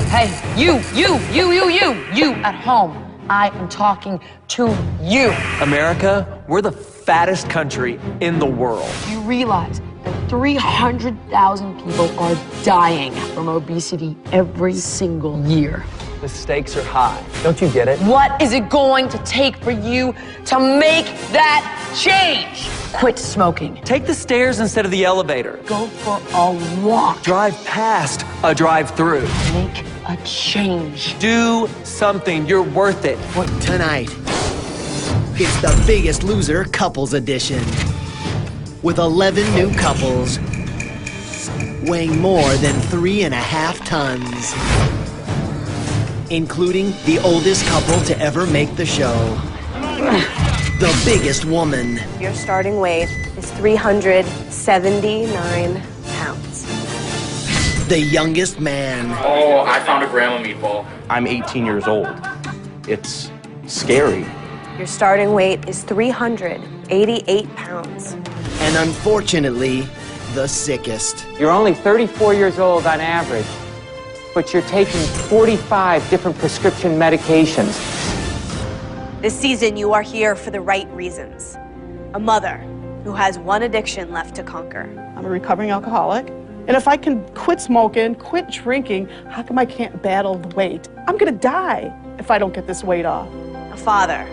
Hey, you at home. I am talking to you. America, we're the fattest country in the world. You realize that 300,000 people are dying from obesity every single year. The stakes are high. Don't you get it? What is it going to take for you to make that change? Quit smoking. Take the stairs instead of the elevator. Go for a walk. Drive past a drive-through. Make a change. Do something. You're worth it. Tonight, it's the Biggest Loser Couples Edition. With 11 new couples weighing more than 3.5 tons. Including the oldest couple to ever make the show. The biggest woman. Your starting weight is 379 pounds. The youngest man. Oh, I found a grandma meatball. I'm 18 years old. It's scary. Your starting weight is 388 pounds. And unfortunately, the sickest. You're only 34 years old on average, but you're taking 45 different prescription medications. This season, you are here for the right reasons. A mother who has one addiction left to conquer. I'm a recovering alcoholic. And if I can quit smoking, quit drinking, how come I can't battle the weight? I'm gonna die if I don't get this weight off. A father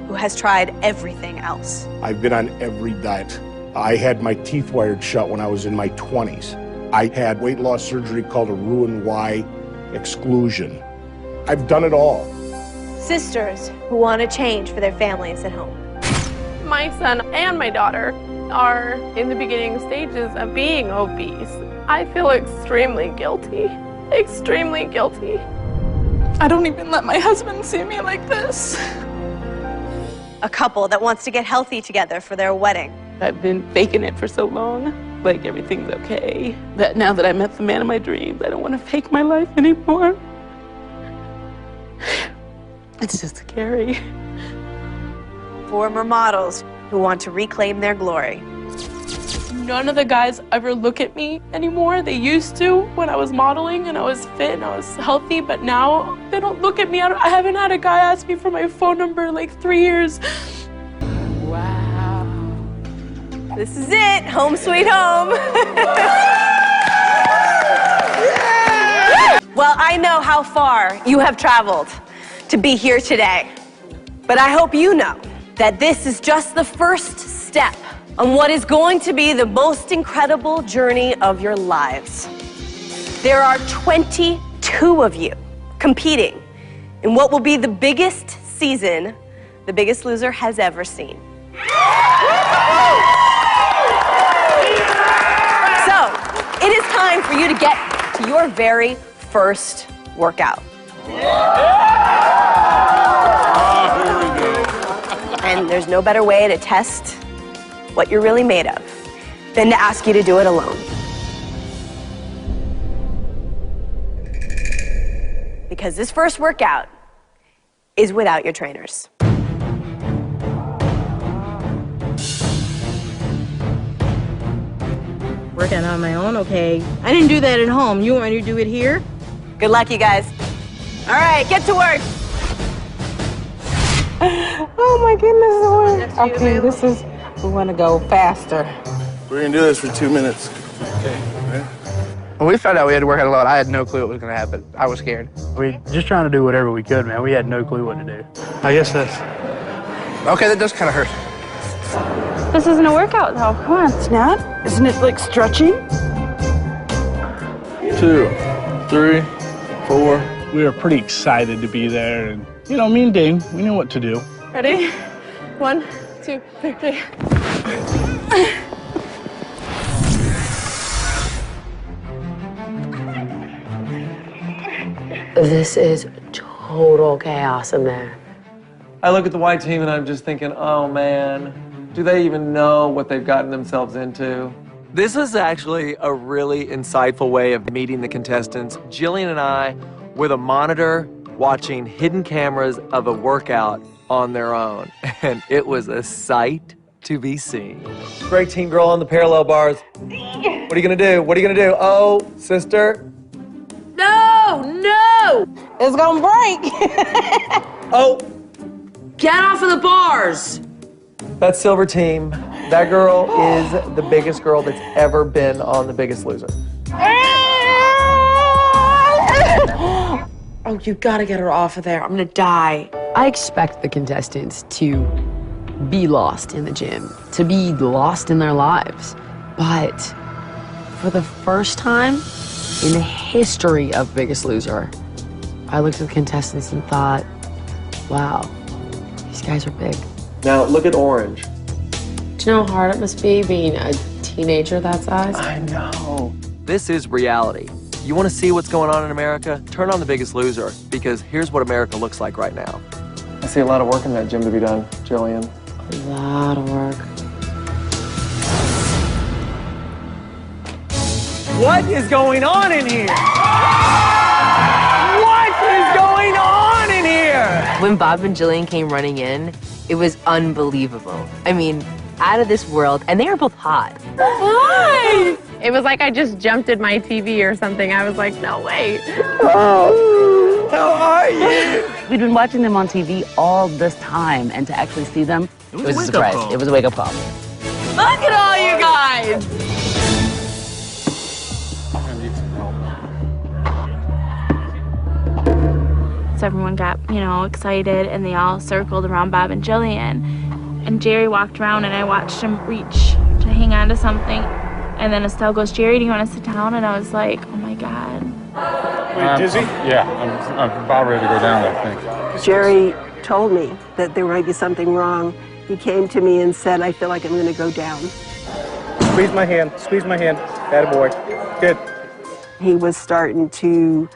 who has tried everything else. I've been on every diet. I had my teeth wired shut when I was in my 20s. I had weight loss surgery called a Roux-en-Y exclusion. I've done it all. Sisters who want to change for their families at home. My son and my daughter are in the beginning stages of being obese. I feel extremely guilty. Extremely guilty. I don't even let my husband see me like this. A couple that wants to get healthy together for their wedding. I've been faking it for so long, like everything's okay. That now that I met the man of my dreams, I don't want to fake my life anymore. It's just scary. Former models who want to reclaim their glory. None of the guys ever look at me anymore. They used to when I was modeling and I was fit and I was healthy, but now they don't look at me. I haven't had a guy ask me for my phone number in like 3 years. Wow. This is it, home sweet home. Well, I know how far you have traveled to be here today, but I hope you know that this is just the first step on what is going to be the most incredible journey of your lives. There are 22 of you competing in what will be the biggest season The Biggest Loser has ever seen. So, it is time for you to get to your very first workout. And there's no better way to test what you're really made of than to ask you to do it alone. Because this first workout is without your trainers. Working on my own, okay. I didn't do that at home. You want me to do it here? Good luck, you guys. All right, get to work. Oh my goodness, Lord. Okay, this is, we want to go faster. We're gonna do this for 2 minutes. Okay. Right? When we found out we had to work out a lot, I had no clue what was gonna happen. I was scared. We just trying to do whatever we could, man. We had no clue what to do. I guess that's... Okay, that does kind of hurt. This isn't a workout, though. Come on. It's not? Isn't it like stretching? 2, 3, 4. We were pretty excited to be there, and you know, me and Dane, we knew what to do. Ready? 1, 2, 3. This is total chaos in there. I look at the white team and I'm just thinking, oh man, do they even know what they've gotten themselves into? This is actually a really insightful way of meeting the contestants. Jillian and I, with a monitor, watching hidden cameras of a workout on their own. And it was a sight to be seen. Great team girl on the parallel bars. What are you gonna do? What are you gonna do? Oh, sister. No! It's gonna break. Oh, Get off of the bars! that silver team. That girl is the biggest girl that's ever been on The Biggest Loser. Oh, you gotta get her off of there. I'm gonna die. I expect the contestants to be lost in the gym, to be lost in their lives. But for the first time in the history of Biggest Loser, I looked at the contestants and thought, wow, these guys are big. Now, look at Orange. Do you know how hard it must be being a teenager that size? I know. This is reality. You want to see what's going on in America? Turn on The Biggest Loser, because here's what America looks like right now. I see a lot of work in that gym to be done, Jillian. A lot of work. What is going on in here? What is going on in here? When Bob and Jillian came running in, it was unbelievable. I mean, out of this world, and they are both hot. Hi! It was like I just jumped in my TV or something. I was like, no, wait. Oh, how are you? We'd been watching them on TV all this time, and to actually see them, it was a surprise. It was a wake-up call. Look at all you guys! So everyone got, excited, and they all circled around Bob and Jillian. And Jerry walked around, and I watched him reach to hang on to something. And then Estelle goes, Jerry, do you want to sit down? And I was like, oh my God. Wait, dizzy? Yeah, I'm about ready to go down, I think. Jerry told me that there might be something wrong. He came to me and said, I feel like I'm going to go down. Squeeze my hand, attaboy. Good. He was starting to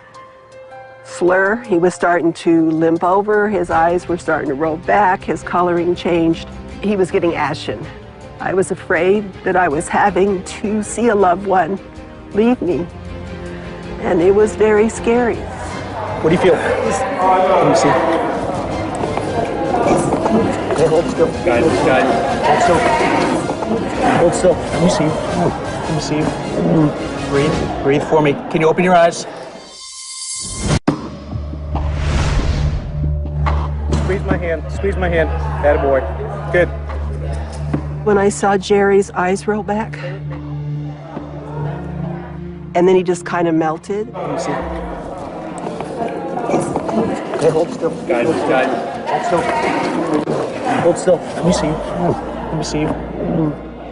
slur. He was starting to limp over. His eyes were starting to roll back. His coloring changed. He was getting ashen. I was afraid that I was having to see a loved one leave me. And it was very scary. What do you feel? Let me see. Okay, hold still. Guide. Hold still. Hold still. Let me see you. Let me see you. Breathe for me. Can you open your eyes? Squeeze my hand. Attaboy. Good. When I saw Jerry's eyes roll back, and then he just kind of melted. Let me see. Okay, hold still. Guide. Hold still. Let me see you. Let me see you.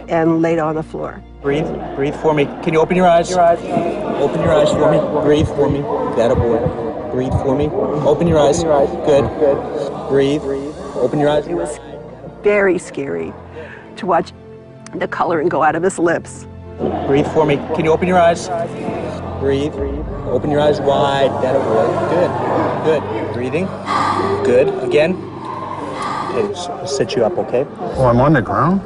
And laid on the floor. Breathe for me. Can you open your eyes? Open your eyes for me. Breathe for me. Attaboy. Breathe for me. Open your eyes. Good. Breathe. Open your eyes. It was very scary to watch the coloring go out of his lips. Breathe for me. Can you open your eyes? Breathe. Open your eyes wide. Attaboy. Good. Breathing. Good. Again. Okay, sit you up, okay? Oh, I'm on the ground?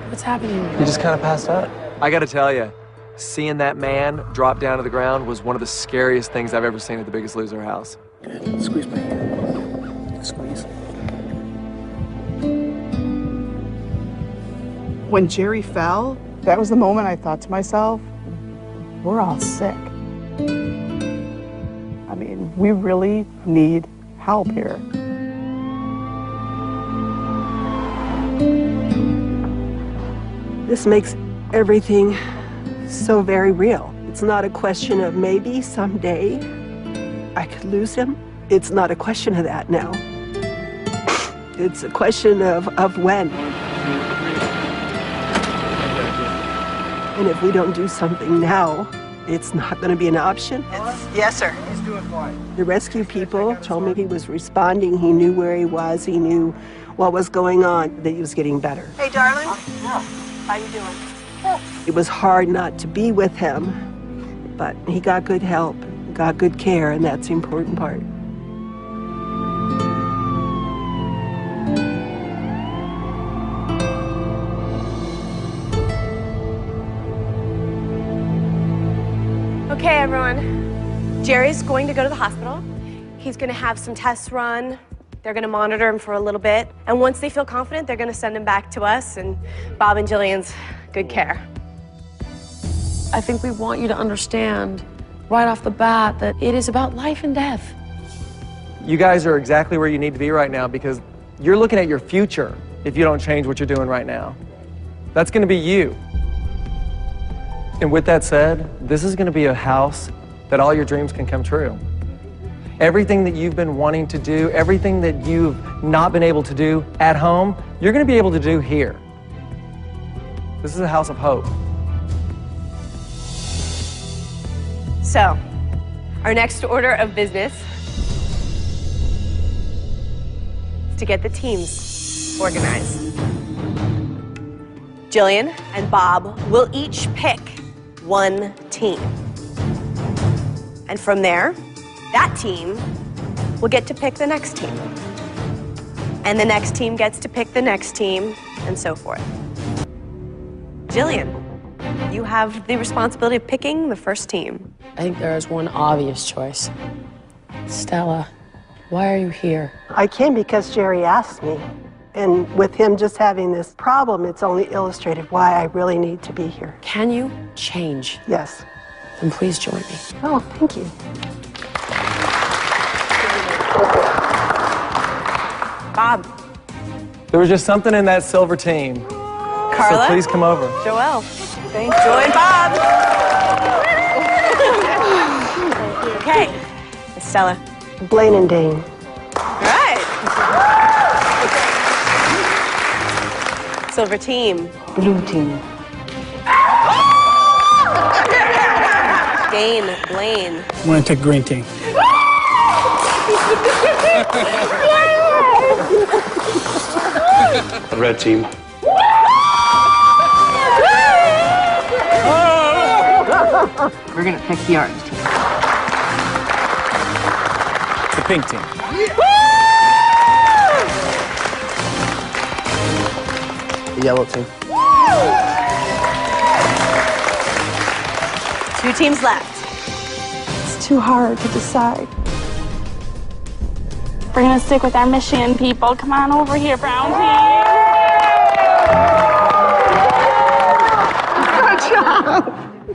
What's happening? You just kind of passed out. I gotta tell you, seeing that man drop down to the ground was one of the scariest things I've ever seen at The Biggest Loser house. Good. Squeeze my hand. Squeeze. When Jerry fell, that was the moment I thought to myself, we're all sick. I mean, we really need help here. This makes everything so very real. It's not a question of maybe someday I could lose him. It's not a question of that now. It's a question of when. And if we don't do something now, it's not going to be an option. Yes, sir. He's doing fine. The rescue people told me he was responding. He knew where he was. He knew what was going on, that he was getting better. Hey, darling. How you doing? It was hard not to be with him, but he got good help, got good care, and that's the important part. Okay, everyone. Jerry's going to go to the hospital. He's going to have some tests run. They're going to monitor him for a little bit. And once they feel confident, they're going to send him back to us and Bob and Jillian's good care. I think we want you to understand right off the bat that it is about life and death. You guys are exactly where you need to be right now because you're looking at your future if you don't change what you're doing right now. That's going to be you. And with that said, this is going to be a house that all your dreams can come true. Everything that you've been wanting to do, everything that you've not been able to do at home, you're going to be able to do here. This is a house of hope. So, our next order of business is to get the teams organized. Jillian and Bob will each pick one team. And from there, that team will get to pick the next team. And the next team gets to pick the next team, and so forth. Jillian, you have the responsibility of picking the first team. I think there is one obvious choice. Stella, why are you here? I came because Jerry asked me. And with him just having this problem, it's only illustrated why I really need to be here. Can you change? Yes. Then please join me. Oh, thank you. Bob. There was just something in that silver team. Carla. So please come over. Joelle. Thank you. Join Bob. Okay. Stella. Blaine and Dane. All right. Silver team. Blue team. Dane, Blaine. I'm going to take green team. Red team. We're gonna pick the orange team. The pink team. The yellow team. Two teams left. It's too hard to decide. We're gonna stick with our mission, people. Come on over here, brown team. Good job.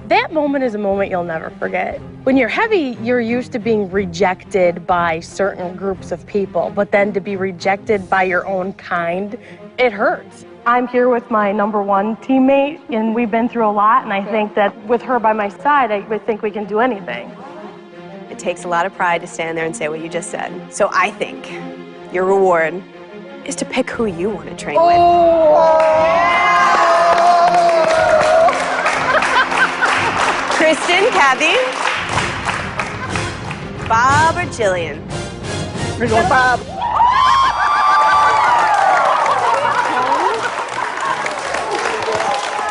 That moment is a moment you'll never forget. When you're heavy, you're used to being rejected by certain groups of people, but then to be rejected by your own kind, it hurts. I'm here with my #1 teammate, and we've been through a lot, and I think that with her by my side, I think we can do anything. It takes a lot of pride to stand there and say what you just said. So I think your reward is to pick who you want to train with. Kristen, Kathy, Bob, or Jillian? We're going Bob.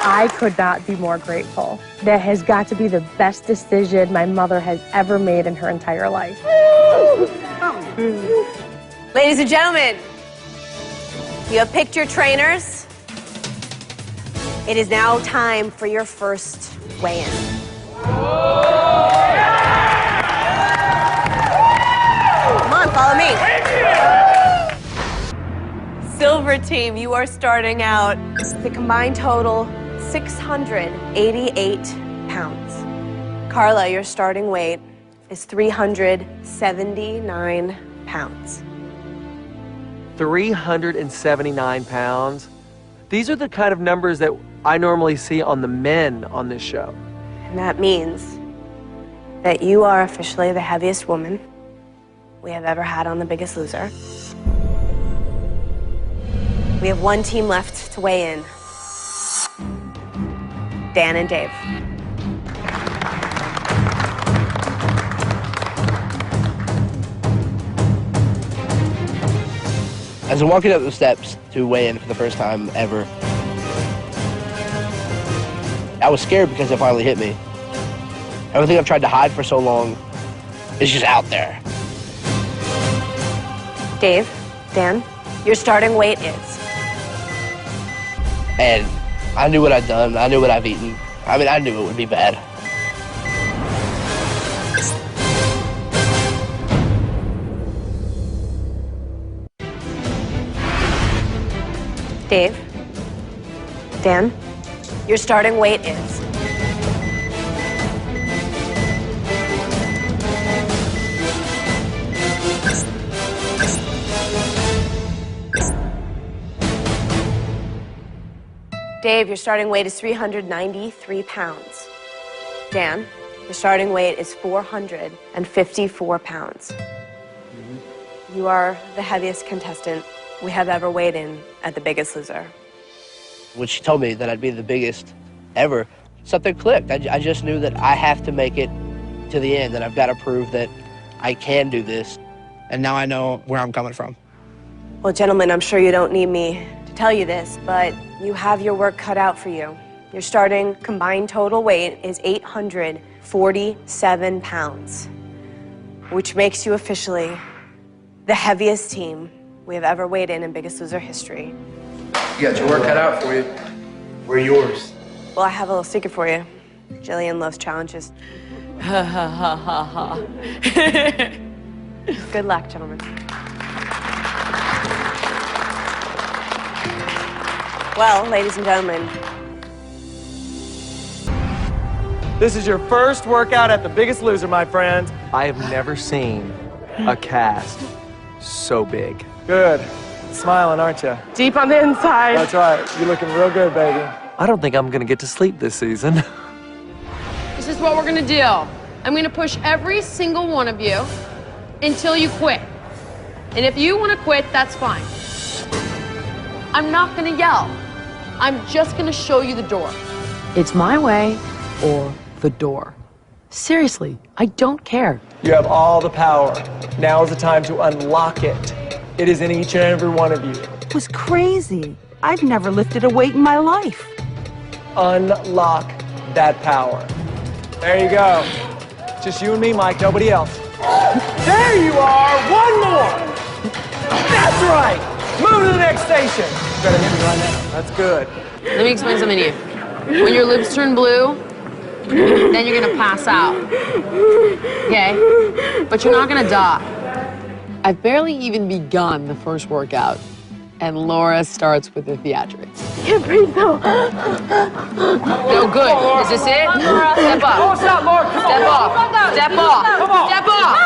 I could not be more grateful. That has got to be the best decision my mother has ever made in her entire life. Ladies and gentlemen, you have picked your trainers. It is now time for your first weigh-in. Come on, follow me. Silver team, you are starting out the combined total 688 pounds. Carla, your starting weight is 379 pounds. 379 pounds. These are the kind of numbers that I normally see on the men on this show. And that means that you are officially the heaviest woman we have ever had on The Biggest Loser. We have one team left to weigh in. Dan and Dave. As I'm walking up the steps to weigh in for the first time ever, I was scared because it finally hit me. Everything I've tried to hide for so long is just out there. Dave, Dan, your starting weight is? And I knew what I'd done. I knew what I've eaten. I mean, I knew it would be bad. Dave, Dan, your starting weight is? Dave, your starting weight is 393 pounds. Dan, your starting weight is 454 pounds. You are the heaviest contestant we have ever weighed in at The Biggest Loser. When she told me that I'd be the biggest ever, something clicked. I just knew that I have to make it to the end, that I've got to prove that I can do this. And now I know where I'm coming from. Well, gentlemen, I'm sure you don't need me to tell you this, but you have your work cut out for you. Your starting combined total weight is 847 pounds, which makes you officially the heaviest team we have ever weighed in Biggest Loser history. You got your work cut out for you. We're yours. Well, I have a little secret for you. Jillian loves challenges. Ha ha ha ha ha. Good luck, gentlemen. Well, ladies and gentlemen, This is your first workout at The Biggest Loser, my friend. I have never seen a cast so big. Good. Smiling, aren't you? Deep on the inside. That's right. You're looking real good, baby. I don't think I'm gonna get to sleep this season. This is what we're gonna do. I'm gonna push every single one of you until you quit. And if you wanna quit, that's fine. I'm not gonna yell. I'm just gonna show you the door. It's my way or the door. Seriously, I don't care. You have all the power. Now is the time to unlock it. It is in each and every one of you. It was crazy. I've never lifted a weight in my life. Unlock that power. There you go. Just you and me, Mike, nobody else. There you are, one more. That's right. Move to the next station. Better hit me right now. That's good. Let me explain something to you. When your lips turn blue, then you're gonna pass out. Okay? But you're not gonna die. I've barely even begun the first workout, and Laura starts with the theatrics. Can't breathe though. No good. Is this it? Step up. Oh, stop, Laura. Come Step on. off. Step off. Come on. Step off.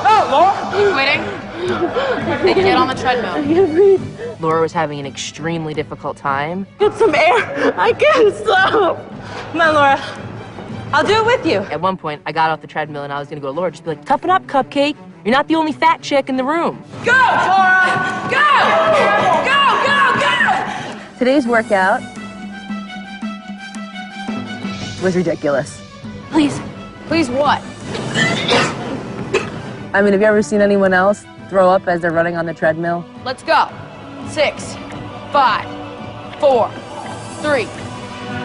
Oh, Laura. You quitting? Then get on the treadmill. I can't breathe. Laura was having an extremely difficult time. Get some air. I can't stop. Come on, Laura. I'll do it with you. At one point, I got off the treadmill and I was gonna go to Laura, just be like, toughen up, Cupcake. You're not the only fat chick in the room. Go, Laura! Go! Go, go, go! Today's workout was ridiculous. Please. Please what? I mean, have you ever seen anyone else throw up as they're running on the treadmill? Let's go. 6, 5, 4, 3,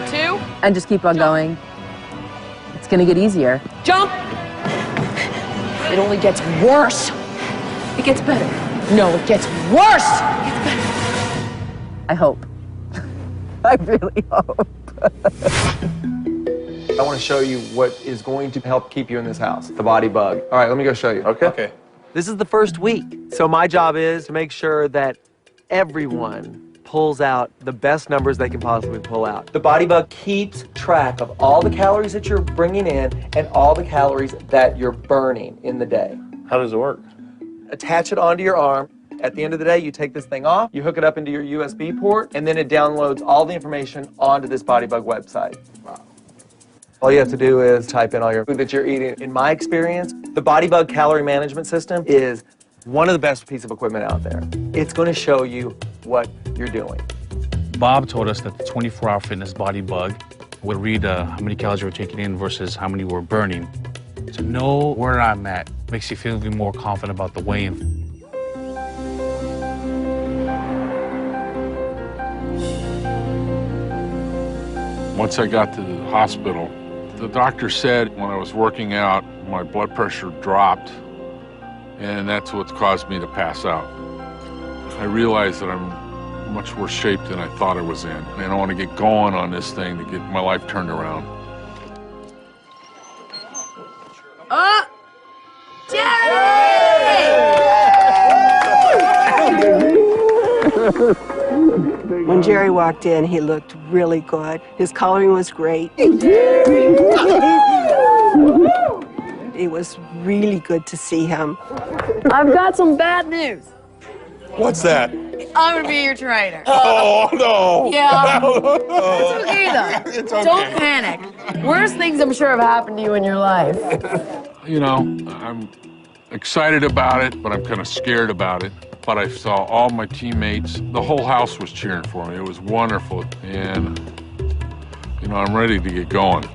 2. And just keep on going. It's gonna get easier. Jump! It only gets worse. It gets better. No, it gets worse. It gets better. I hope. I really hope. I want to show you what is going to help keep you in this house, the body bug. All right, let me go show you. Okay. This is the first week. So my job is to make sure that everyone pulls out the best numbers they can possibly pull out. The body bug keeps track of all the calories that you're bringing in and all the calories that you're burning in the day. How does it work? Attach it onto your arm. At the end of the day, you take this thing off, you hook it up into your USB port, and then it downloads all the information onto this body bug website. Wow. All you have to do is type in all your food that you're eating. In my experience, the body bug calorie management system is one of the best pieces of equipment out there. It's going to show you what you're doing. Bob told us that the 24-hour fitness body bug would read how many calories you were taking in versus how many you were burning. To know where I'm at makes you feel even more confident about the weigh-in. Once I got to the hospital, the doctor said when I was working out, my blood pressure dropped, and that's what's caused me to pass out. I realized that I'm in much worse shape than I thought I was in, and I want to get going on this thing to get my life turned around. When Jerry walked in, he looked really good. His coloring was great. It was really good to see him. I've got some bad news. What's that? I'm gonna be your trainer. Oh, no. Yeah. Oh. It's okay, though. It's okay. Don't panic. Worst things I'm sure have happened to you in your life. You know, I'm excited about it, but I'm kind of scared about it. But I saw all my teammates. The whole house was cheering for me. It was wonderful. And, you know, I'm ready to get going.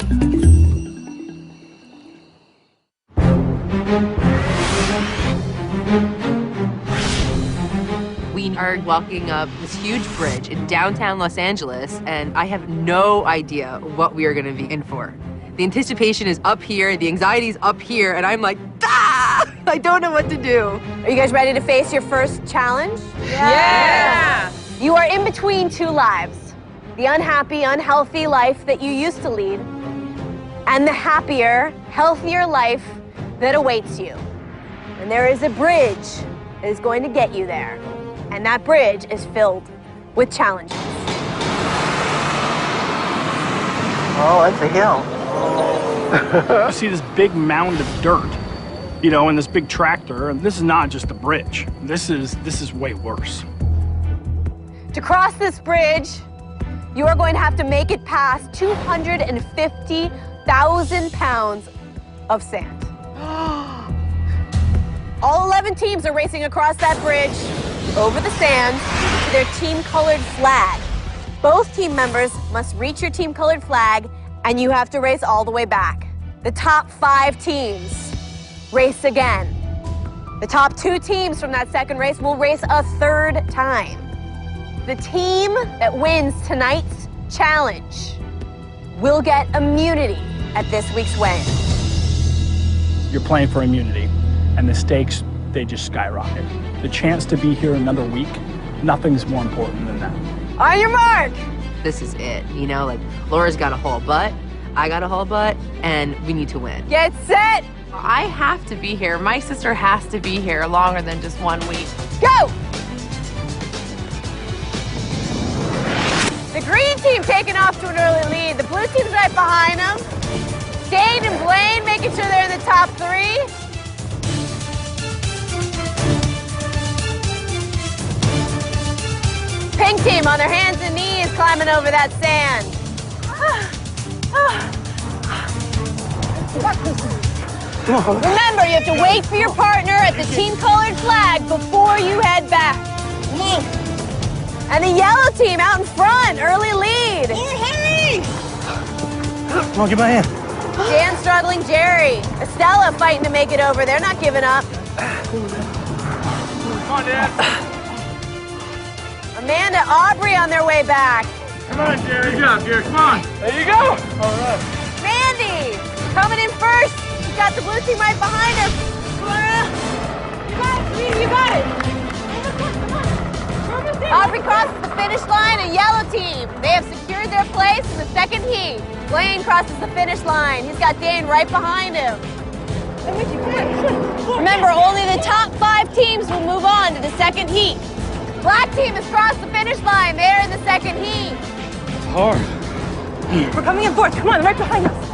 We are walking up this huge bridge in downtown Los Angeles, and I have no idea what we are going to be in for. The anticipation is up here, the anxiety is up here, and I'm like, ah! I don't know what to do. Are you guys ready to face your first challenge? Yeah! You are in between two lives. The unhappy, unhealthy life that you used to lead, and the happier, healthier life that awaits you. And there is a bridge that is going to get you there. And that bridge is filled with challenges. Oh, it's a hill. You see this big mound of dirt, you know, and this big tractor, and this is not just a bridge. This is way worse. To cross this bridge, you are going to have to make it past 250,000 pounds of sand. All 11 teams are racing across that bridge over the sand to their team-colored flag. Both team members must reach your team-colored flag, and you have to race all the way back. The top 5 teams race again. The top 2 teams from that second race will race a third time. The team that wins tonight's challenge will get immunity at this week's weigh-in. You're playing for immunity, and the stakes, they just skyrocket. The chance to be here another week, nothing's more important than that. On your mark! This is it, you know, like Laura's got a whole butt, I got a whole butt, and we need to win. Get set! I have to be here. My sister has to be here longer than just 1 week. Go! The green team taking off to an early lead. The blue team's right behind them. Dane and Blaine making sure they're in the top 3. Pink team on their hands and knees climbing over that sand. Remember, you have to wait for your partner at the team-colored flag before you head back. And the yellow team out in front, early lead. Come on, give my hand. Dan struggling, Jerry. Estella fighting to make it over. They're not giving up. Come on, Dad. Amanda, Aubrey on their way back. Come on, Jerry. Good job, Jerry. Come on. There you go. All right. Mandy coming in first. She's got the blue team right behind her. You got it, sweetie. You got it. Aubrey crosses the finish line, a yellow team. They have secured their place in the second heat. Blaine crosses the finish line. He's got Dane right behind him. Remember, only the top 5 teams will move on to the second heat. Black team has crossed the finish line. They're in the second heat. It's hard. We're coming in fourth. Come on, right behind us.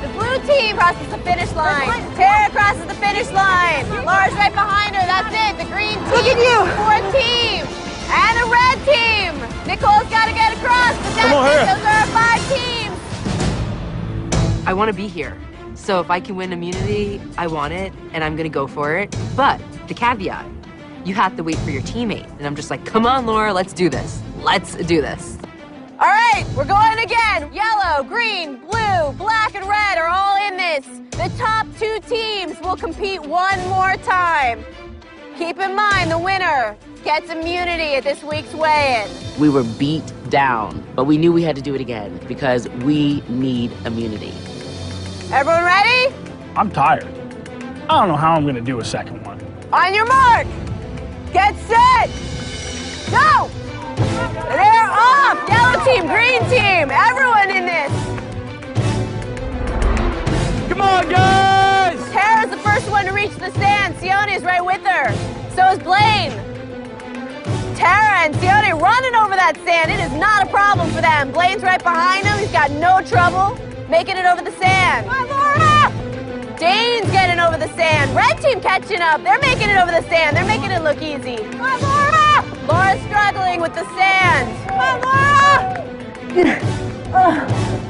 The blue team crosses the finish line. Tara crosses the finish line. Laura's right behind her. That's it. The green team. Look at you. 4th team. And the red team. Nicole's got to get across. But that's it. Those are our 5 teams. I want to be here. So if I can win immunity, I want it, and I'm going to go for it. But the caveat, you have to wait for your teammate. And I'm just like, come on, Laura, let's do this. Let's do this. All right, we're going again. Yellow, green, blue, black, and red are all in this. The top 2 teams will compete one more time. Keep in mind, the winner gets immunity at this week's weigh-in. We were beat down, but we knew we had to do it again because we need immunity. Everyone ready? I'm tired. I don't know how I'm going to do a second one. On your mark. Get set. Go. They're off. Yellow team, green team, everyone in this. Come on, guys. Tara's the first one to reach the stand. Sione is right with her. So is Blaine. Tara and Sione running over that sand. It is not a problem for them. Blaine's right behind him. He's got no trouble making it over the sand. Come on, Laura! Dane's getting over the sand. Red team catching up. They're making it over the sand. They're making it look easy. Come on, Laura! Laura's struggling with the sand. Come on, Laura!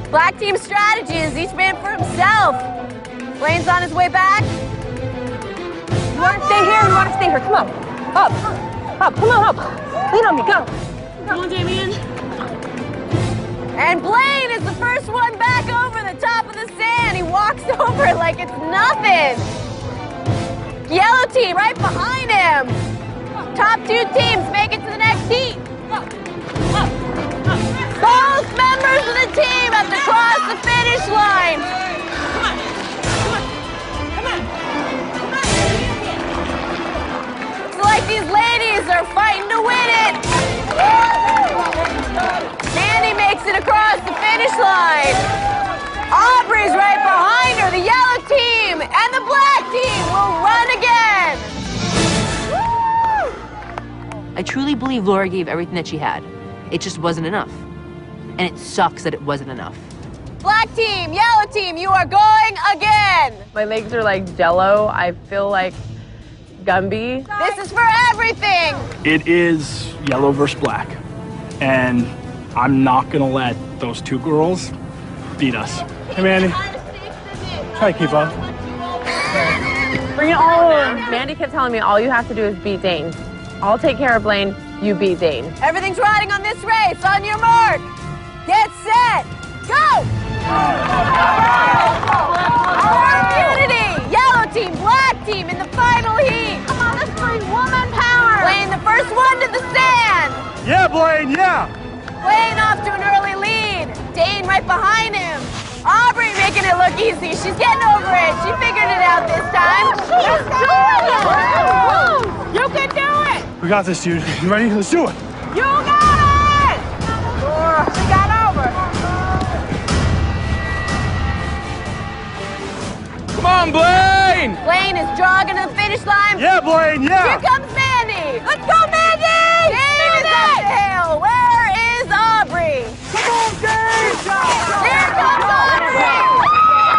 Black team's strategy is each man for himself. Blaine's on his way back. You want to stay here? You want to stay here? Come on. Up. Up. Come on, up. Lean on me. Go. Come on, Damien. And Blaine is the first one back over the top of the sand. He walks over it like it's nothing. Yellow team right behind him. Top two teams make it to the next heat. Both members of the team have to cross the finish line. It's like these ladies are fighting to win it. Mandy makes it across the finish line. Aubrey's right behind her. The yellow team and the black team will run again. I truly believe Laura gave everything that she had. It just wasn't enough. And it sucks that it wasn't enough. Black team, yellow team, you are going again. My legs are like jello. I feel like Gumby. This is for everything. It is yellow versus black. And I'm not gonna let those two girls beat us. Hey, Mandy. Try to keep up. Bring it all in. Mandy kept telling me all you have to do is beat Dane. I'll take care of Blaine, you beat Dane. Everything's riding on this race. On your mark. Get set. Go! Unity! Yellow team, black team in the final heat. Come on, let's bring woman power. Blaine, the first one to the sand. Yeah, Blaine, yeah. Blaine off to an early lead. Dane right behind him. Aubrey making it look easy. She's getting over it. She figured it out this time. She's doing it. You can do it. We got this, dude. You ready? Let's do it. You got it. She got over. Come on, Blaine! Blaine is jogging to the finish line. Yeah, Blaine, yeah. Here comes Mandy. Let's go, Mandy! Dane is up the hill. Where is Aubrey? Come on, Dane! Here comes Aubrey!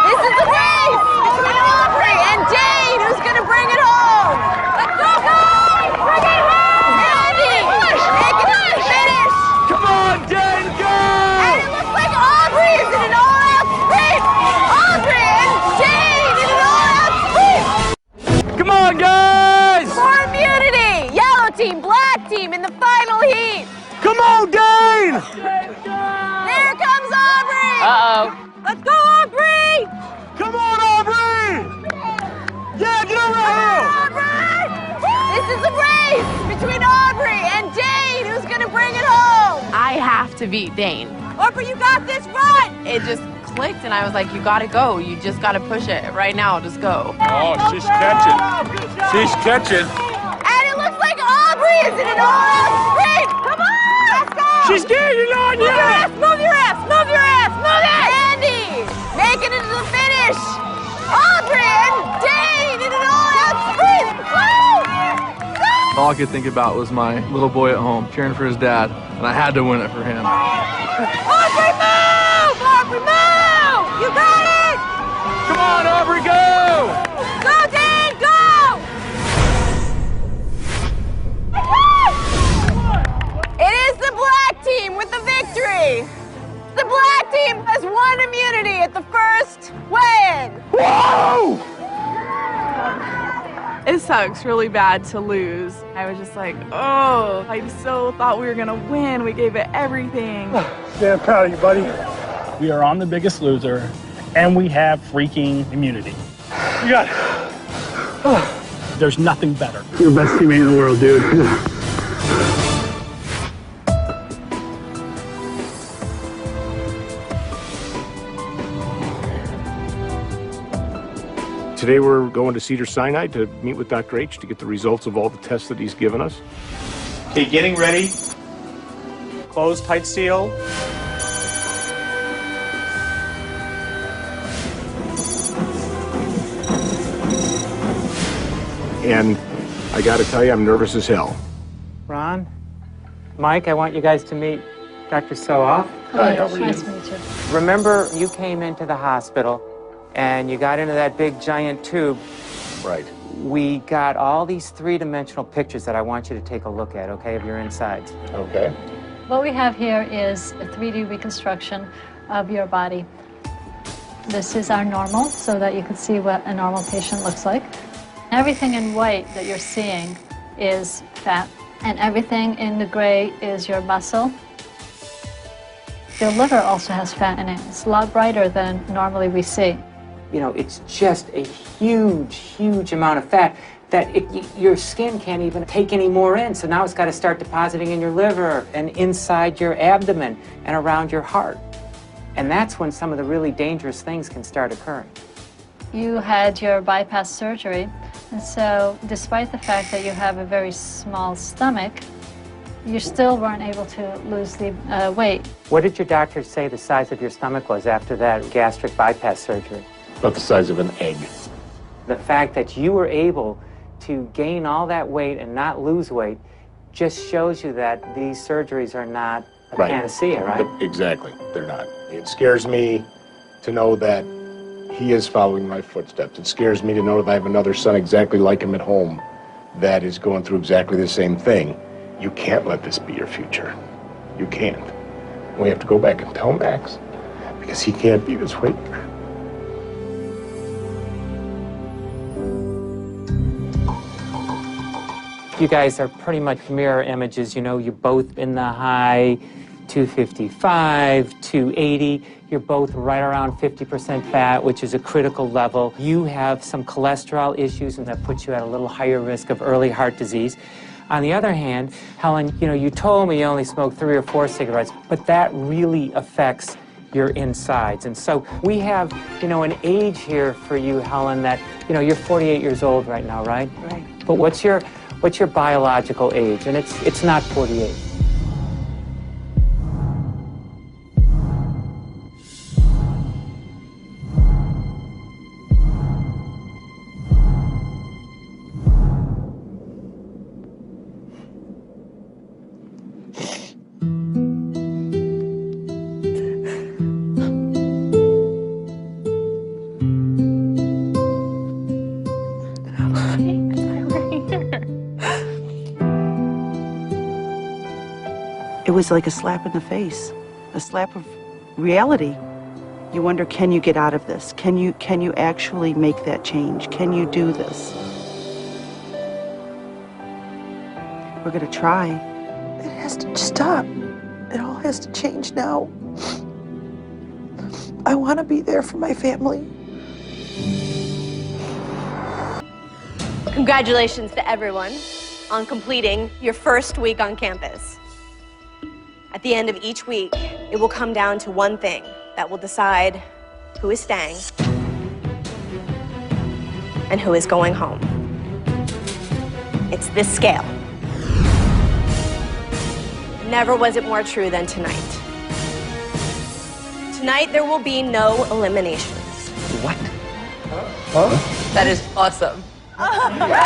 This is the race between Aubrey and Dane. Who's going to bring it home? Let's go, guys! Bring it home! Mandy! Make it to the finish! Come on, Dane, go! And it looks like Aubrey is in an all-out sprint! Aubrey and Dane in an all-out sprint! Come on, guys! For immunity! Yellow team, black team in the final heat! Come on, Dane! There comes Aubrey! Uh-oh. Let's go, Aubrey! Come on, Aubrey! Yeah, get over here! Aubrey! This is a race between Aubrey and Dane. Who's gonna bring it home? I have to beat Dane. Aubrey, you got this, run! It just clicked and I was like, you gotta go. You just gotta push it right now. Just go. Oh, she's catching. She's catching. And it looks like Aubrey is in an all-out sprint! Come on! Let's go! She's getting on you! Move your ass! Move your ass! Move it! Andy! Making it to the finish! Aubrey and Dane in an all-out sprint! Woo! All I could think about was my little boy at home cheering for his dad, and I had to win it for him. Aubrey, move! Aubrey, move! You got it! Come on, Aubrey, go! Go, Dane, go! It is the black team with the victory. The black team has won immunity at the first weigh-in. Whoa! It sucks really bad to lose. I was just like, oh, I so thought we were gonna win. We gave it everything. Damn proud of you, buddy. We are on The Biggest Loser, and we have freaking immunity. You got it. There's nothing better. You're the best teammate in the world, dude. Today we're going to Cedars-Sinai to meet with Dr. H to get the results of all the tests that he's given us. Okay, getting ready. Close, tight seal. And I gotta tell you, I'm nervous as hell. Ron, Mike, I want you guys to meet Dr. Sohoff. Hi, how are you? Nice to meet you. Remember, you came into the hospital and you got into that big giant tube. Right. We got all these three-dimensional pictures that I want you to take a look at, okay, of your insides. Okay. What we have here is a 3D reconstruction of your body. This is our normal, so that you can see what a normal patient looks like. Everything in white that you're seeing is fat, and everything in the gray is your muscle. Your liver also has fat in it. It's a lot brighter than normally we see. You know, it's just a huge, huge amount of fat that your skin can't even take any more in. So now it's got to start depositing in your liver and inside your abdomen and around your heart. And that's when some of the really dangerous things can start occurring. You had your bypass surgery, and so despite the fact that you have a very small stomach, you still weren't able to lose the weight. What did your doctor say the size of your stomach was after that gastric bypass surgery? About the size of an egg. The fact that you were able to gain all that weight and not lose weight just shows you that these surgeries are not a panacea, right? Exactly, they're not. It scares me to know that he is following my footsteps. It scares me to know that I have another son exactly like him at home that is going through exactly the same thing. You can't let this be your future. You can't. We have to go back and tell Max, because he can't be this way. You guys are pretty much mirror images. You know, you're both in the high 255, 280. You're both right around 50% fat, which is a critical level. You have some cholesterol issues, and that puts you at a little higher risk of early heart disease. On the other hand, Helen, you know, you told me you only smoked 3 or 4 cigarettes, but that really affects your insides. And so we have, you know, an age here for you, Helen, that, you know, you're 48 years old right now, right? Right. But what's your biological age? And it's not 48. It was like a slap in the face, a slap of reality. You wonder, can you get out of this? Can you actually make that change? Can you do this? We're gonna try. It has to stop. It all has to change now. I want to be there for my family. Congratulations to everyone on completing your first week on campus. At the end of each week, it will come down to one thing that will decide who is staying and who is going home. It's this scale. Never was it more true than tonight. Tonight, there will be no eliminations. What? Huh? That is awesome. Oh my God!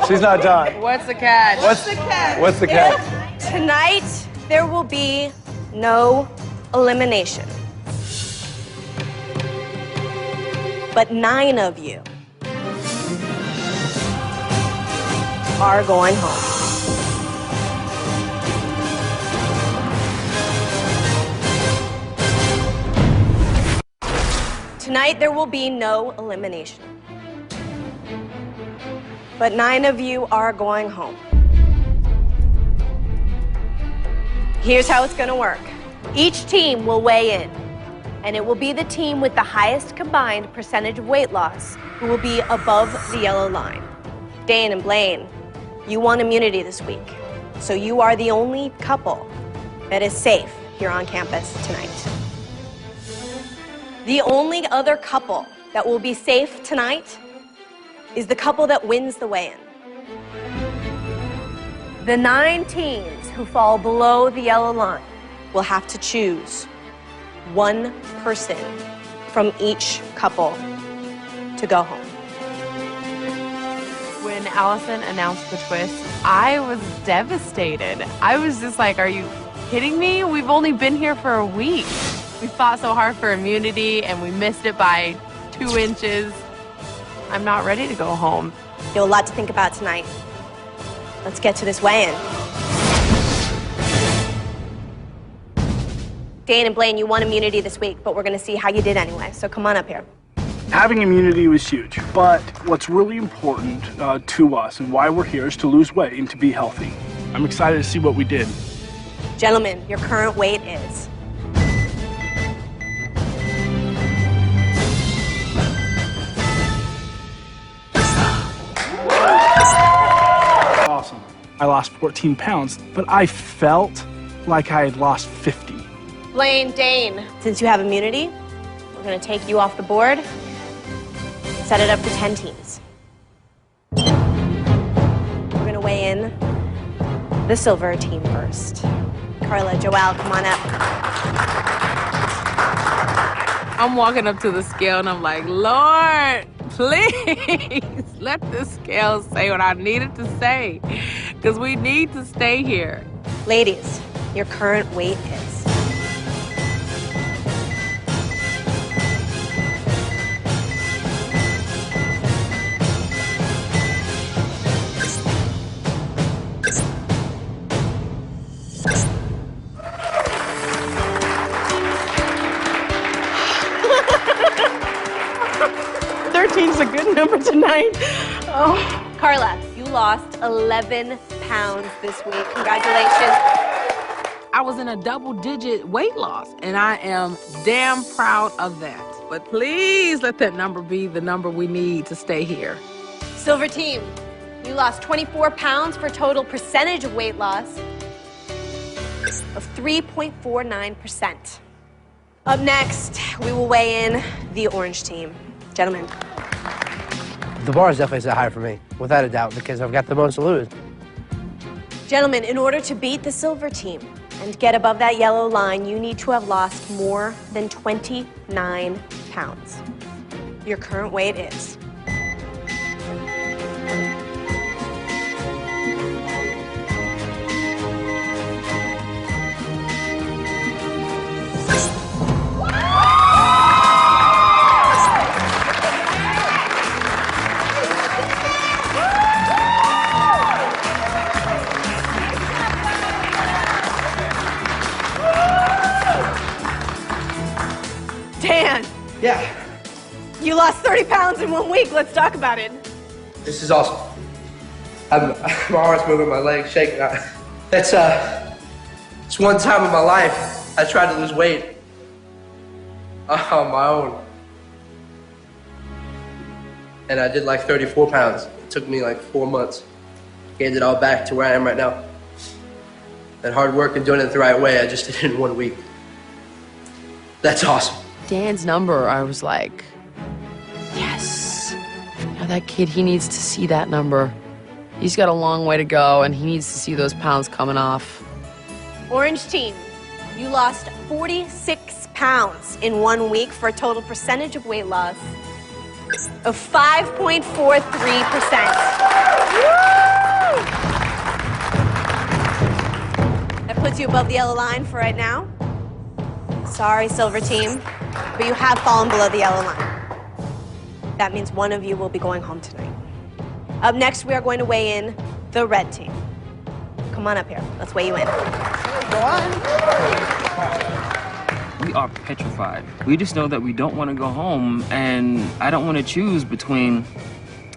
She's not done. What's the catch? What's the catch? What's the catch? Tonight, there will be no elimination. But 9 of you are going home. Tonight, there will be no elimination. But 9 of you are going home. Here's how it's gonna work. Each team will weigh in, and it will be the team with the highest combined percentage of weight loss who will be above the yellow line. Dane and Blaine, you won immunity this week, so you are the only couple that is safe here on campus tonight. The only other couple that will be safe tonight is the couple that wins the weigh-in. The 9 teams who fall below the yellow line will have to choose one person from each couple to go home. When Allison announced the twist, I was devastated. I was just like, are you kidding me? We've only been here for a week. We fought so hard for immunity and we missed it by 2 inches. I'm not ready to go home. You have a lot to think about tonight. Let's get to this weigh-in. Dane and Blaine, you won immunity this week, but we're gonna see how you did anyway, so come on up here. Having immunity was huge, but what's really important to us and why we're here is to lose weight and to be healthy. I'm excited to see what we did. Gentlemen, your current weight is... Awesome. I lost 14 pounds, but I felt like I had lost 50. Blaine, Dane, since you have immunity, we're gonna take you off the board, set it up for 10 teams. We're gonna weigh in the silver team first. Carla, Joelle, come on up. I'm walking up to the scale and I'm like, Lord, please let the scale say what I needed to say, because we need to stay here. Ladies, your current weight is... a good number tonight. Oh. Carla, you lost 11 pounds this week. Congratulations. I was in a double-digit weight loss, and I am damn proud of that. But please let that number be the number we need to stay here. Silver team, you lost 24 pounds for a total percentage of weight loss of 3.49%. Up next, we will weigh in the orange team. Gentlemen. The bar is definitely set high for me, without a doubt, because I've got the most to lose. Gentlemen, in order to beat the silver team and get above that yellow line, you need to have lost more than 29 pounds. Your current weight is... Dan! Yeah. You lost 30 pounds in 1 week. Let's talk about it. This is awesome. My arms moving, my legs shaking. It's one time in my life I tried to lose weight on my own. And I did like 34 pounds. It took me like 4 months. Gained it all back to where I am right now. That hard work and doing it the right way, I just did it in 1 week. That's awesome. Dan's number, I was like, yes. Now that kid, he needs to see that number. He's got a long way to go, and he needs to see those pounds coming off. Orange team, you lost 46 pounds in 1 week for a total percentage of weight loss of 5.43%. That puts you above the yellow line for right now. Sorry, silver team, but you have fallen below the yellow line. That means one of you will be going home tonight. Up next, we are going to weigh in the red team. Come on up here. Let's weigh you in. Go on. We are petrified. We just know that we don't want to go home, and I don't want to choose between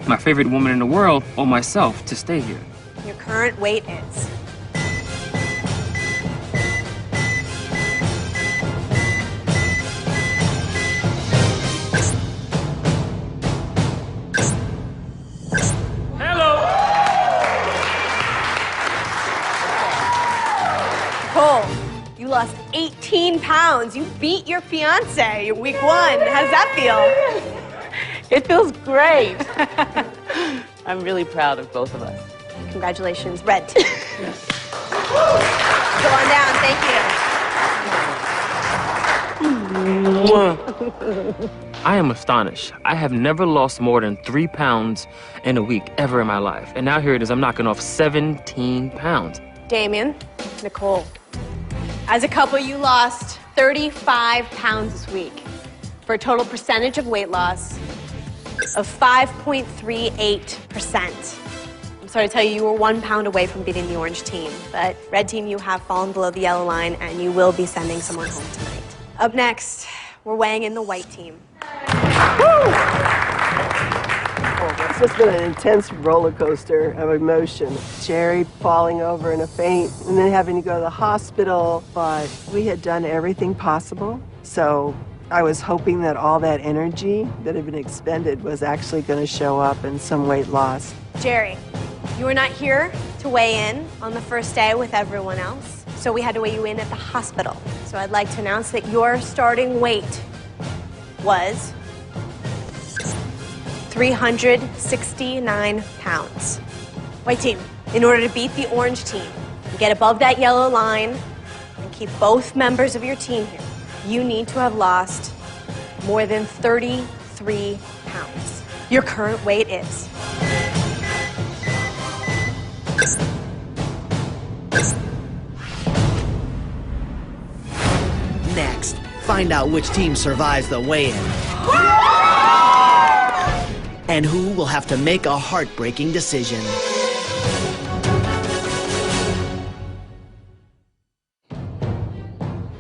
my favorite woman in the world or myself to stay here. Your current weight is... You lost 18 pounds. You beat your fiance in week 1. How does that feel? It feels great. I'm really proud of both of us. Congratulations, red team. Go on down, thank you. I am astonished. I have never lost more than 3 pounds in a week ever in my life. And now here it is, I'm knocking off 17 pounds. Damien, Nicole, As a couple, you lost 35 pounds this week for a total percentage of weight loss of 5.38%. I'm sorry to tell you, you were 1 pound away from beating the orange team, but red team, you have fallen below the yellow line and you will be sending someone home tonight. Up next, we're weighing in the white team. It's just been an intense roller coaster of emotion. Jerry falling over in a faint and then having to go to the hospital, but we had done everything possible. So I was hoping that all that energy that had been expended was actually going to show up in some weight loss. Jerry, you were not here to weigh in on the first day with everyone else, so we had to weigh you in at the hospital. So I'd like to announce that your starting weight was 369 pounds. White team, in order to beat the orange team, get above that yellow line, and keep both members of your team here, you need to have lost more than 33 pounds. Your current weight is... Next, find out which team survives the weigh-in. And who will have to make a heartbreaking decision.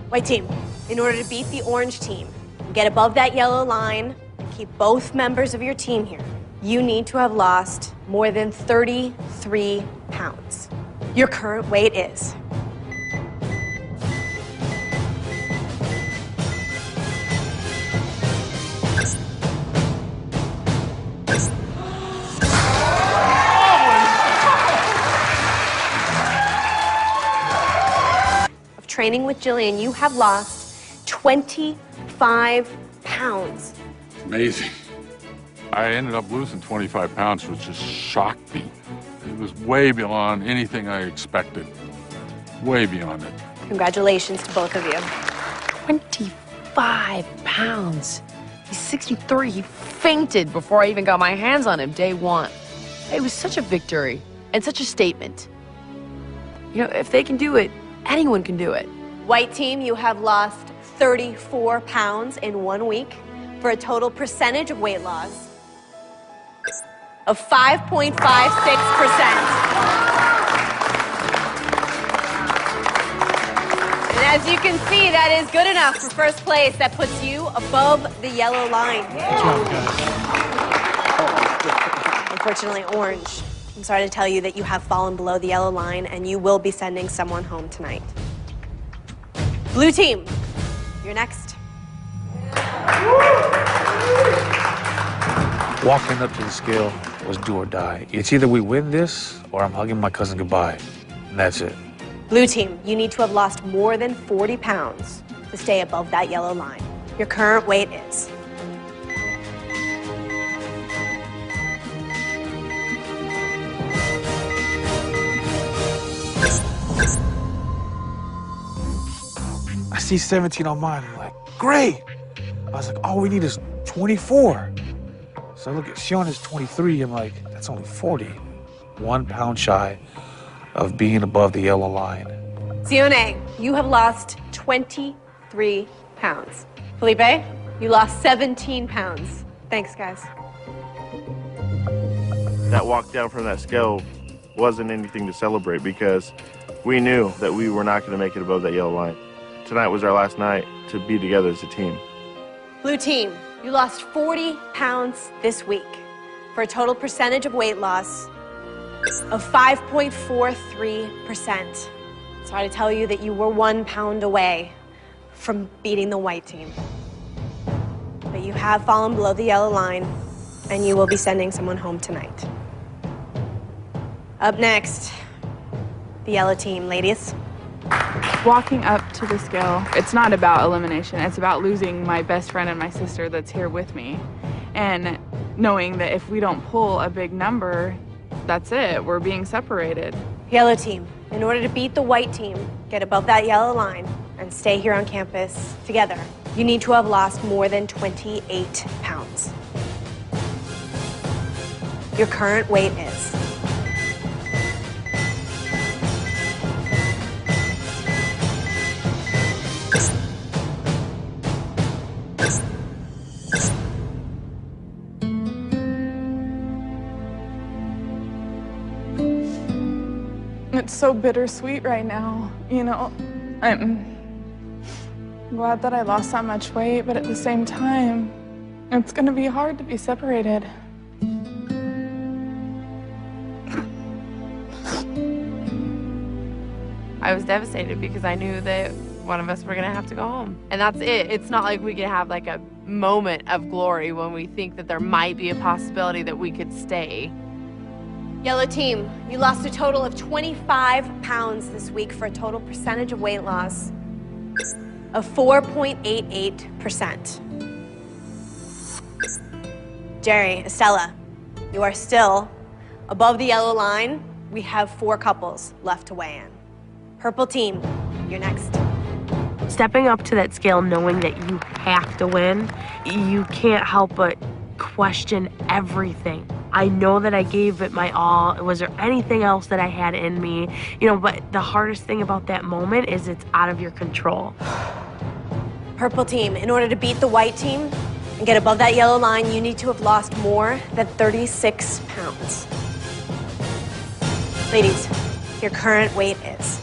White team, in order to beat the orange team, get above that yellow line, and keep both members of your team here, you need to have lost more than 33 pounds. Your current weight is... Training with Jillian, you have lost 25 pounds. Amazing. I ended up losing 25 pounds, which just shocked me. It was way beyond anything I expected. Way beyond it. Congratulations to both of you. 25 pounds. He's 63. He fainted before I even got my hands on him day one. It was such a victory and such a statement. You know, if they can do it, anyone can do it. White team, you have lost 34 pounds in 1 week for a total percentage of weight loss of 5.56%. And as you can see, that is good enough for first place. That puts you above the yellow line. Unfortunately, orange, I'm sorry to tell you that you have fallen below the yellow line and you will be sending someone home tonight. Blue team, you're next. Walking up to the scale was do or die. It's either we win this or I'm hugging my cousin goodbye. And that's it. Blue team, you need to have lost more than 40 pounds to stay above that yellow line. Your current weight is... I see 17 on mine. I'm like, great. I was like, all we need is 24. So I look at Chien is 23. I'm like, that's only 40. 1 pound shy of being above the yellow line. Sione, you have lost 23 pounds. Felipe, you lost 17 pounds. Thanks, guys. That walk down from that scale wasn't anything to celebrate because we knew that we were not going to make it above that yellow line. Tonight was our last night to be together as a team. Blue team, you lost 40 pounds this week for a total percentage of weight loss of 5.43%. Sorry to tell you that you were 1 pound away from beating the white team. But you have fallen below the yellow line and you will be sending someone home tonight. Up next, the yellow team, ladies. Walking up to the scale, it's not about elimination. It's about losing my best friend and my sister that's here with me. And knowing that if we don't pull a big number, that's it. We're being separated. Yellow team, in order to beat the white team, get above that yellow line, and stay here on campus together, you need to have lost more than 28 pounds. Your current weight is... It's so bittersweet right now, you know. I'm glad that I lost that much weight, but at the same time, it's gonna be hard to be separated. I was devastated because I knew that one of us were gonna have to go home. And that's it. It's not like we could have like a moment of glory when we think that there might be a possibility that we could stay. Yellow team, you lost a total of 25 pounds this week for a total percentage of weight loss of 4.88%. Jerry, Estella, you are still above the yellow line. We have 4 couples left to weigh in. Purple team, you're next. Stepping up to that scale knowing that you have to win, you can't help but question everything. I know that I gave it my all. Was there anything else that I had in me? You know, but the hardest thing about that moment is it's out of your control. Purple team, in order to beat the white team and get above that yellow line, you need to have lost more than 36 pounds. Ladies, your current weight is...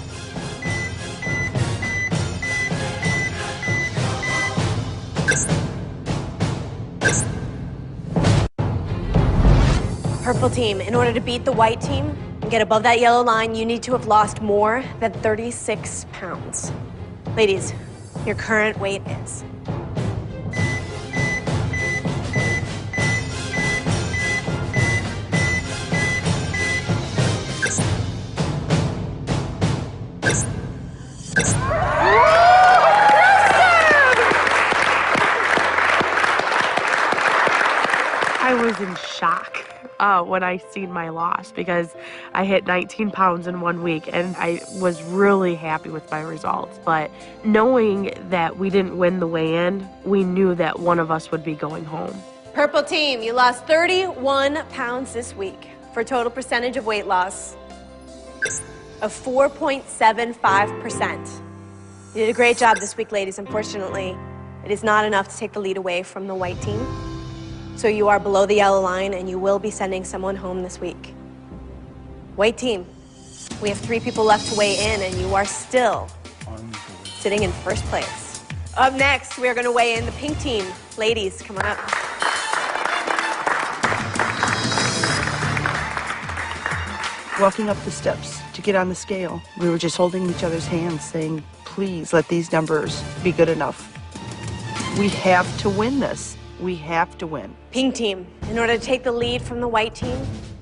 Purple team, in order to beat the white team and get above that yellow line, you need to have lost more than 36 pounds. Ladies, your current weight is... I was in shock when I seen my loss because I hit 19 pounds in 1 week and I was really happy with my results. But knowing that we didn't win the weigh-in, we knew that one of us would be going home. Purple team, you lost 31 pounds this week for a total percentage of weight loss of 4.75%. You did a great job this week, ladies. Unfortunately, it is not enough to take the lead away from the white team. So you are below the yellow line and you will be sending someone home this week. White team, we have 3 people left to weigh in and you are still sitting in first place. Up next, we are gonna weigh in the pink team. Ladies, come on up. Walking up the steps to get on the scale, we were just holding each other's hands saying, please let these numbers be good enough. We have to win this. We have to win. Pink team, in order to take the lead from the white team,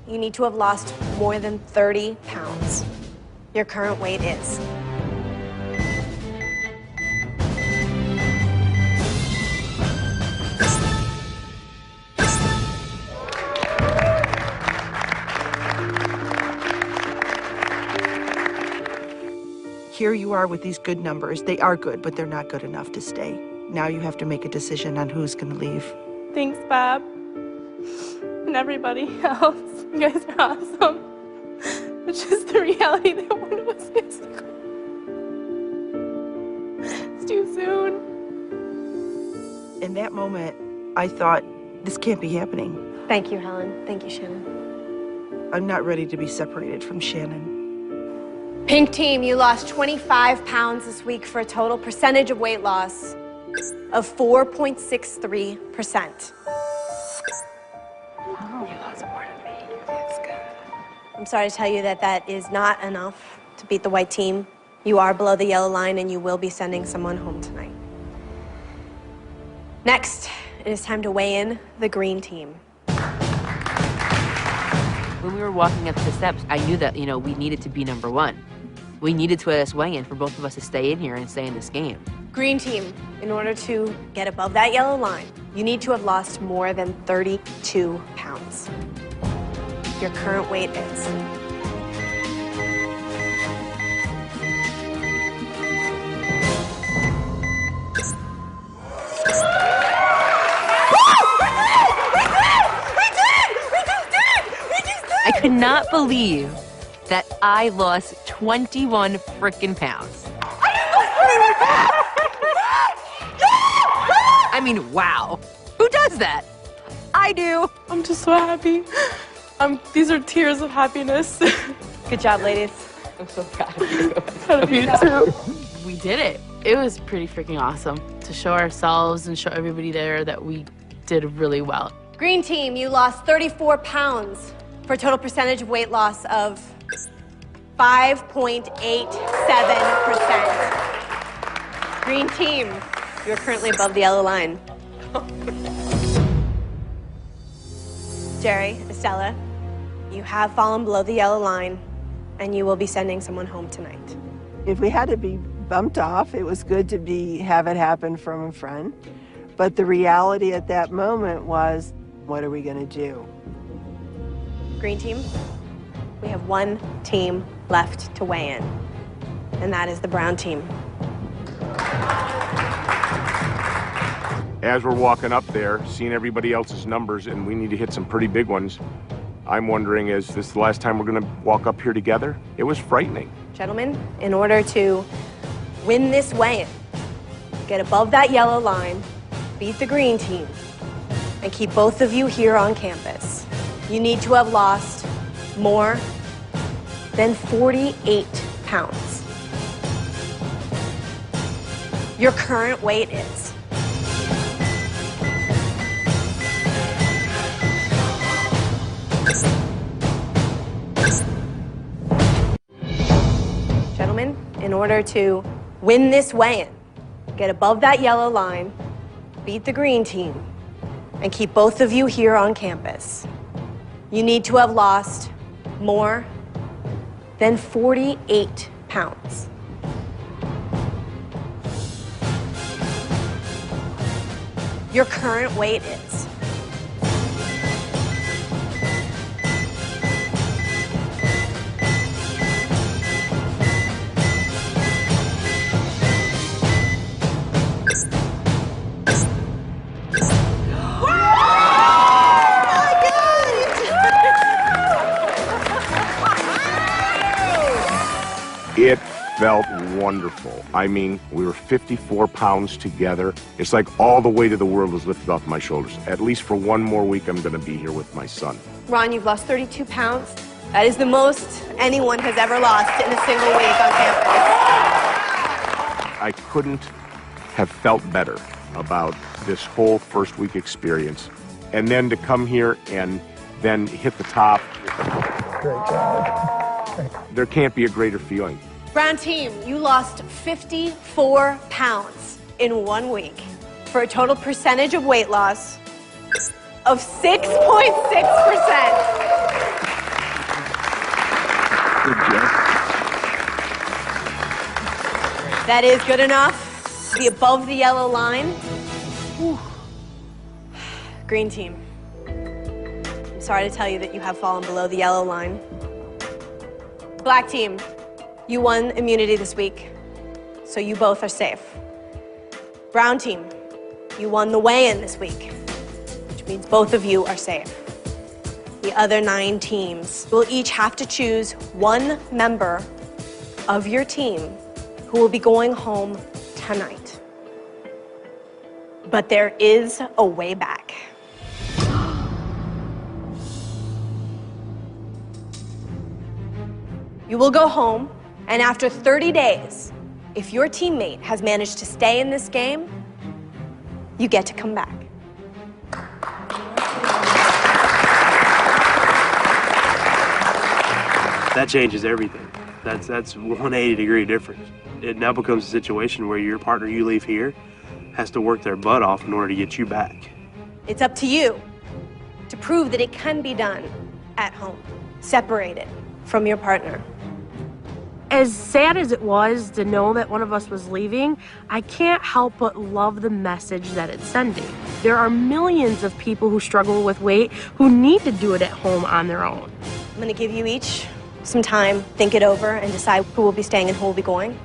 you need to have lost more than 30 pounds. Your current weight is... Here you are with these good numbers. They are good, but they're not good enough to stay. Now you have to make a decision on who's going to leave. Thanks, Bob. And everybody else. You guys are awesome. It's just the reality that one of us has to go. It's too soon. In that moment, I thought, this can't be happening. Thank you, Helen. Thank you, Shannon. I'm not ready to be separated from Shannon. Pink team, you lost 25 pounds this week for a total percentage of weight loss of 4.63%. Oh, you lost more than me. That's good. I'm sorry to tell you that that is not enough to beat the white team. You are below the yellow line and you will be sending someone home tonight. Next, it is time to weigh in the green team. When we were walking up the steps, I knew that, you know, we needed to be number 1. We needed to weigh in for both of us to stay in here and stay in this game. Green team, in order to get above that yellow line, you need to have lost more than 32 pounds. Your current weight is... I could not believe that I lost 21 frickin' pounds. I mean, wow. Who does that? I do. I'm just so happy. These are tears of happiness. Good job, ladies. I'm so proud of you. Me too. We did it. It was pretty freaking awesome to show ourselves and show everybody there that we did really well. Green team, you lost 34 pounds for a total percentage of weight loss of 5.87%. Green team, you're currently above the yellow line. Jerry, Estella, you have fallen below the yellow line, and you will be sending someone home tonight. If we had to be bumped off, it was good to have it happen from a friend. But the reality at that moment was, what are we going to do? Green team, we have one team left to weigh in, and that is the brown team. As we're walking up there, seeing everybody else's numbers, and we need to hit some pretty big ones, I'm wondering, is this the last time we're going to walk up here together? It was frightening. Gentlemen, in order to win this weigh-in, get above that yellow line, beat the green team, and keep both of you here on campus, you need to have lost more than 48 pounds. Your current weight is Gentlemen, in order to win this weigh-in, get above that yellow line, beat the green team, and keep both of you here on campus, you need to have lost more than 48 pounds. Your current weight is It felt wonderful. I mean, we were 54 pounds together. It's like all the weight of the world was lifted off my shoulders. At least for one more week, I'm going to be here with my son. Ron, you've lost 32 pounds. That is the most anyone has ever lost in a single week on campus. I couldn't have felt better about this whole first week experience. And then to come here and then hit the top. Great job. There can't be a greater feeling. Brown team, you lost 54 pounds in 1 week for a total percentage of weight loss of 6.6%. That is good enough to be above the yellow line. Whew. Green team, I'm sorry to tell you that you have fallen below the yellow line. Black team, you won immunity this week, so you both are safe. Brown team, you won the weigh-in this week, which means both of you are safe. The other 9 teams will each have to choose one member of your team who will be going home tonight. But there is a way back. You will go home, and after 30 days, if your teammate has managed to stay in this game, you get to come back. That changes everything. That's 180-degree difference. It now becomes a situation where your partner you leave here has to work their butt off in order to get you back. It's up to you to prove that it can be done at home, separated from your partner. As sad as it was to know that one of us was leaving, I can't help but love the message that it's sending. There are millions of people who struggle with weight who need to do it at home on their own. I'm gonna give you each some time, think it over, and decide who will be staying and who will be going.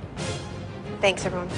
Thanks, everyone.